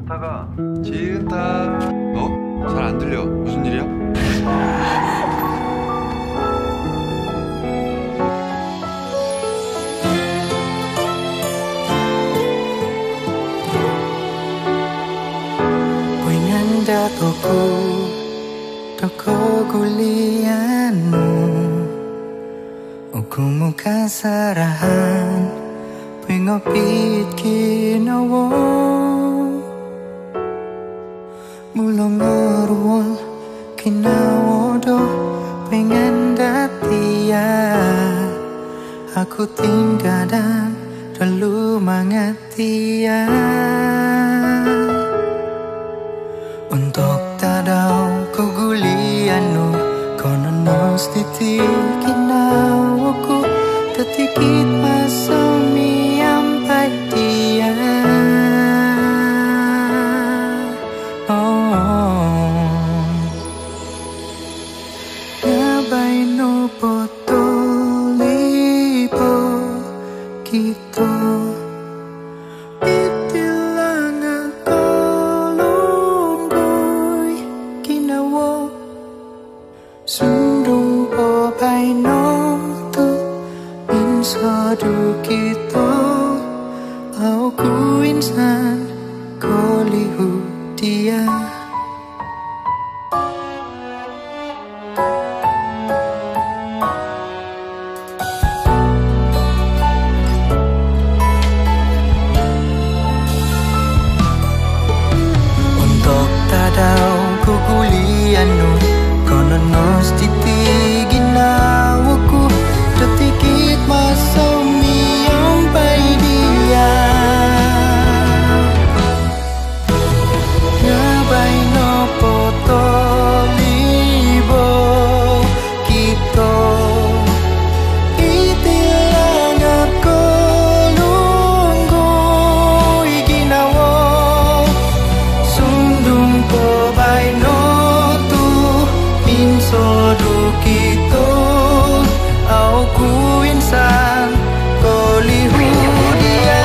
지은타가 지은타. 잘 안 들려. 무슨 일이야? Pengen datoku toko kuliahmu, ukumu kasarahan pengopit kinawo. Mulong ngeruwol kinawodo pengen datia. Aku tinggal dan terlalu mangatia. Untuk tadau kugulianu kono nostiti kinawoku tetikit masomi ampai dia. Ngabaino potolipo kita itilangan kolonggoy kinawo sundung po baino tu insadu kita aku insan kolihu dia. Tadau kugulianu kono nostiti ginawaku tetikit masomi ampai dia. Ngabaino potolibo kita itilangat kolunggoy ginawa sundung po baino tu pinsodu kita aku insan kolihu dia.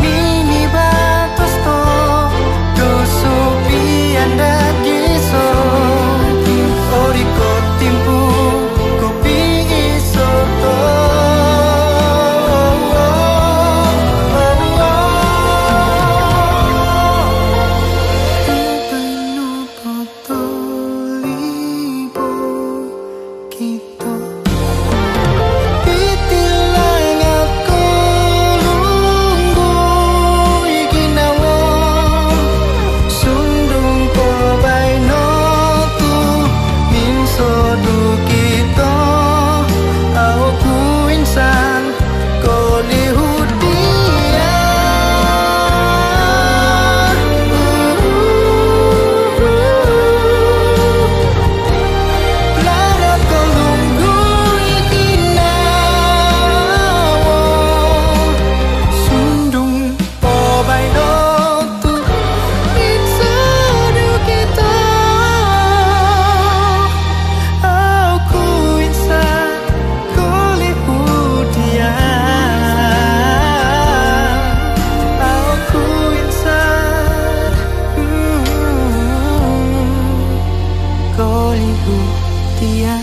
Mini batas to dosupi anda kiso oriko timpu kopi isoto. Ngabaino potolibo kita itilangat kolunggoy ginawa sundung po baino tu minsodu kita aku insan kolihu dia. Lara kolunggoy kinawo sundung po baino tu minsodu kita aku insan kolihu dia. Aku insan kolihu dia.